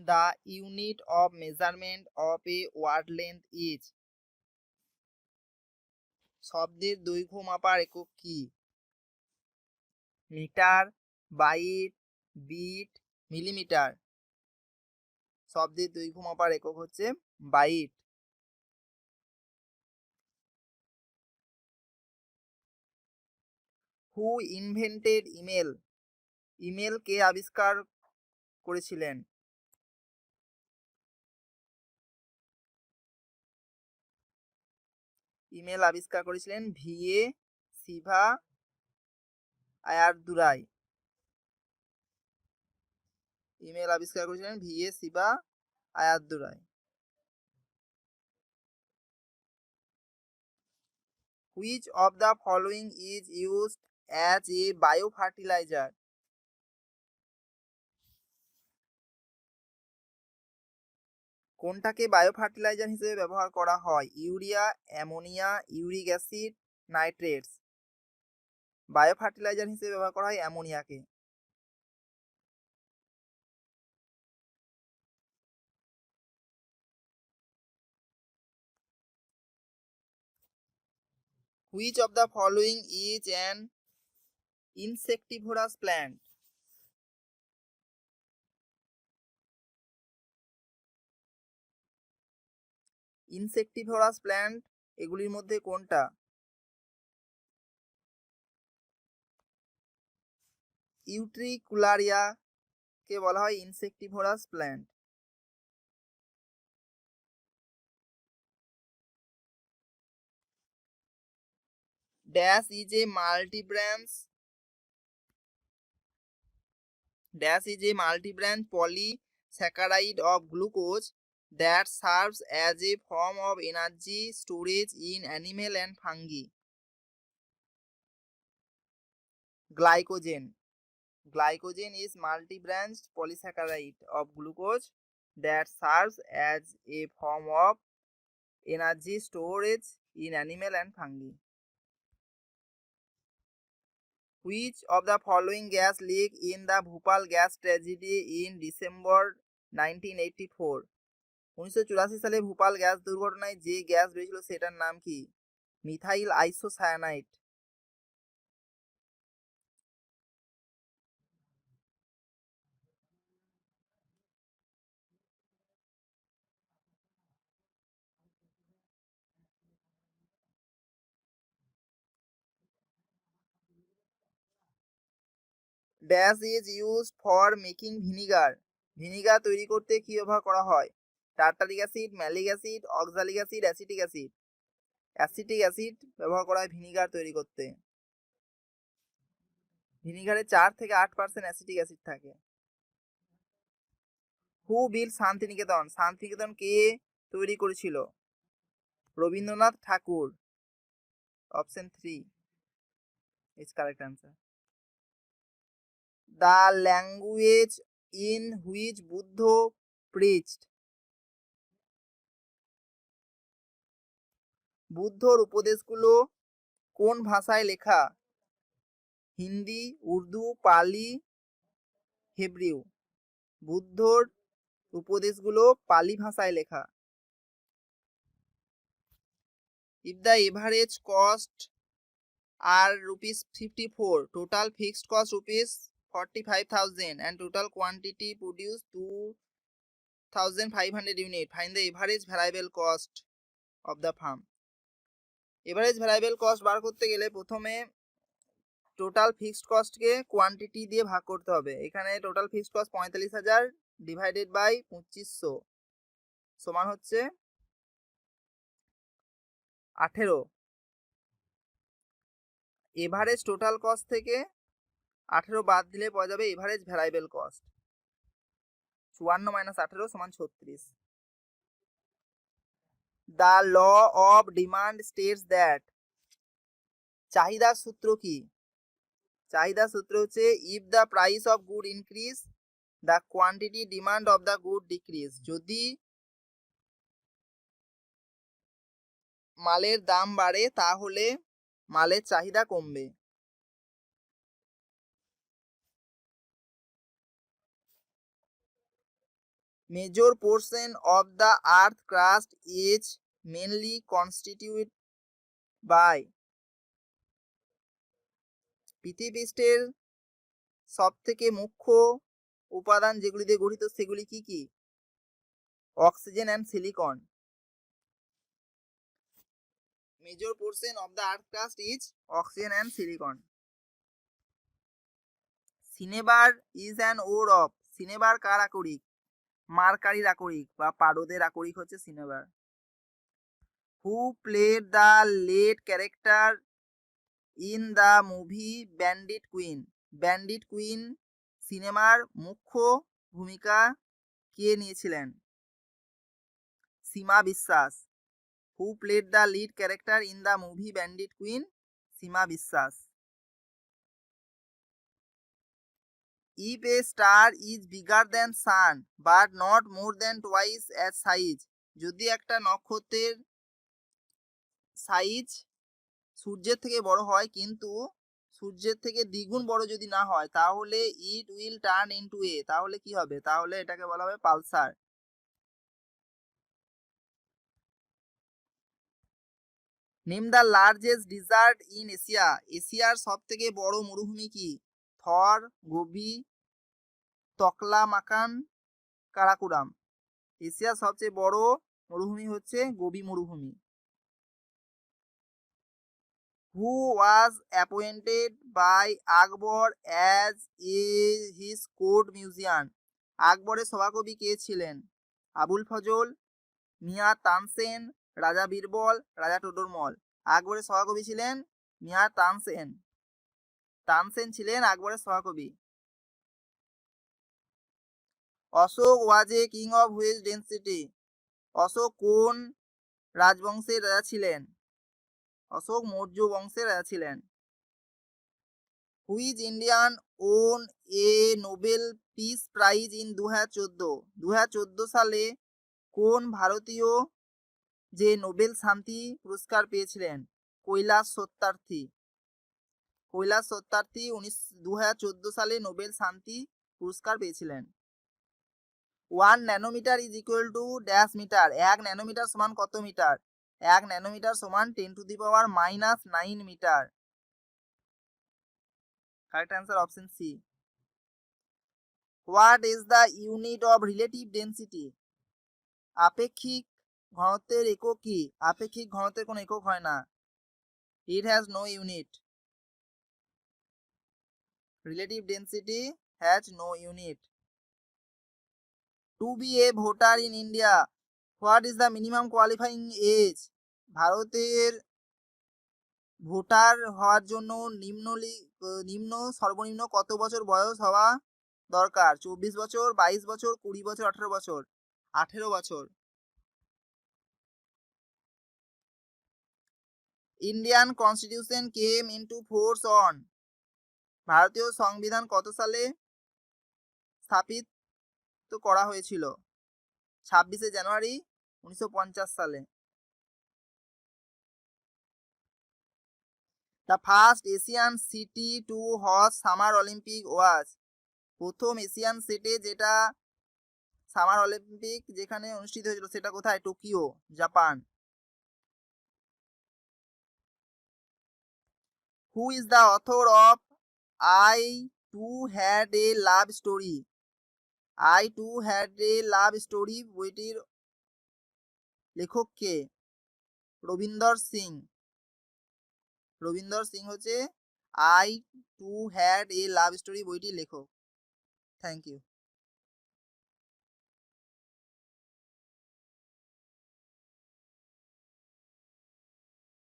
The unit of measurement of a word length is. শব্দের দৈর্ঘ্য মাপার একক কি? Metre, byte, bit, millimetre. শব্দের দৈর্ঘ্য মাপার একক হচ্ছে byte. Who invented email? Email কে আবিষ্কার করেছিলেন? ইমেল আবিষ্কার করেছিলেন ভিএ সিভা আয়ারদুরাই। ইমেল আবিষ্কার করেছিলেন V A Shiva Ayyadurai. Which of the following is used as a bio fertiliser? কোনটাকে বায়ো ফার্টিলাইজার হিসেবে ব্যবহার করা হয়? Urea, ammonia, uric acid, nitrates. Bio fertiliser হিসেবে ব্যবহার করা হয় অ্যামোনিয়াকে। Which of the following is an insectivorous plant? Insectivorous plant এগুলির মধ্যে কোনটা? ইউট্রিকুলারিয়া কে বলা হয় insectivorous plant. Dash is a multibranch polysaccharide of glucose that serves as a form of energy storage in animal and fungi? Glycogen is multi-branched polysaccharide of glucose that serves as a form of energy storage in animal and fungi. Which of the following gas leaked in the Bhopal gas tragedy in December 1984? 1984 সালে Bhopal gas দুর্ঘটনায় যে gas বেরিয়েছিল সেটার নাম কি? Methyl isocyanide. Dash is used for making vinegar? Vinegar তৈরি করতে কি ব্যবহার করা হয়? Tartaric acid, malic acid, oxalic acid, acetic acid. Acetic acid ব্যবহার করা হয় ভিনিগার তৈরি করতে। ভিনিগারে 4 থেকে 8% অ্যাসিটিক অ্যাসিড থাকে। Who build Shantiniketan? শান্তিনিকেতন কে তৈরি করেছিল? Rabindranath Thakur. Option 3 is correct answer. The language in which Buddha preached? বুদ্ধর উপদেশগুলো কোন ভাষায় লেখা? হিন্দি, উর্দু, পালি, হেব্রিউ। বুদ্ধর উপদেশগুলো পালি ভাষায় লেখা। If the average cost are ₹54, total fixed cost ₹45,000 and total quantity produced 2,500 unit, find the average variable cost of the farm. Average variable cost বার করতে গেলে প্রথমে টোটাল ফিক্সড কস্টকে কোয়ান্টিটি দিয়ে ভাগ করতে হবে। এখানে total fixed cost 45,000 divided by 2500 সমান হচ্ছে 18। এভারেজ টোটাল কস্ট থেকে 18 বাদ দিলে পাওয়া যাবে এভারেজ ভ্যারিয়েবল কস্ট। 54 - 18 সমান 36। The law of demand states that? চাহিদার সূত্র কি? চাহিদার সূত্র হচ্ছে if the price of good increase the quantity demand of the good decrease. যদি মালের দাম বাড়ে তাহলে মালের চাহিদা কমবে। Major portion of the earth crust is mainly constitute by. পৃথিবীপৃষ্ঠের সব থেকে মুখ্য উপাদান যেগুলি দিয়ে গঠিত সেগুলি কি কি? Oxygen and silicon. Major portion of the earth crust is oxygen and silicon. Cinnabar is an ore of. Cinnabar কার আকরিক? মার্কারির আকরিক বা পারদের আকরিক হচ্ছে cinnabar. Who played the lead character in the movie Bandit Queen. Bandit Queen সিনেমার মুখ্য ভূমিকা কে নিয়েছিলেন? Seema Biswas. Who played the lead character in the movie Bandit Queen? Seema Biswas. If a star is bigger than sun but not more than twice as size, যদি একটা নক্ষত্রের size সূর্যের থেকে বড় হয় কিন্তু সূর্যের থেকে দ্বিগুণ বড় যদি না হয় তাহলে it will turn into a, তাহলে কি হবে? তাহলে এটাকে বলা হবে pulsar. Name the largest desert in Asia. এশিয়ার সব থেকে বড় মরুভূমি কি? Thar, Gobi, Taklamakan, Karakoram. এশিয়ার সবচেয়ে বড় মরুভূমি হচ্ছে গোবি মরুভূমি। Who was appointed by Akbar as his court museum. আকবরের সভাকবি কে ছিলেন? আবুল ফজল, মিয়া তানসেন, রাজা বীরবল, রাজা টোডরমল। আকবরের সভাকবি ছিলেন মিয়া তানসেন। তানসেন ছিলেন আকবরের সভাকবি। Ashoka was a king of which density. Ashoka কোন রাজবংশের রাজা ছিলেন? অশোক মৌর্য বংশের রাজা ছিলেন। Which Indian won a Nobel Peace Prize in 2014। 2014 সালে কোন ভারতীয় যে নোবেল শান্তি পুরস্কার পেয়েছিলেন? কৈলাস সত্যার্থী। কৈলাস সত্যার্থী 2014 সালে নোবেল শান্তি পুরস্কার পেয়েছিলেন। 1 nanometre is equal to dash metre. 1 nanometre সমান কত মিটার? 1 ন্যানোমিটার সমান 10⁻⁹ metre. Correct answer option C. What is the unit of relative density. আপেক্ষিক ঘনত্বের একক কি? আপেক্ষিক ঘনত্বের কোনো একক হয় না। It has no unit. Relative density has no unit. To be a voter in India, what is the minimum qualifying age. ভারতের ভোটার হওয়ার জন্য নিম্ন সর্বনিম্ন কত বছর বয়স হওয়া দরকার? 24 বছর, 22 বছর, 20 বছর, 18 বছর? 18 বছর। Indian constitution came into force on. ভারতীয় সংবিধান কত সালে স্থাপিত করা হয়েছিল? 26শে জানুয়ারি 1950 সালে। The first Asian city to host summer Olympic was. প্রথম এশিয়ান সিটি যেটা সামার অলিম্পিক যেখানে অনুষ্ঠিত হয়েছিল সেটা কোথায়? Tokyo, Japan. Who is the author of I too had a love story. I too had a love story বইটির লেখক কে? রবীন্দর সিং। রবীন্দর সিং হচ্ছে I too had a love story বইটির লেখক। Thank you.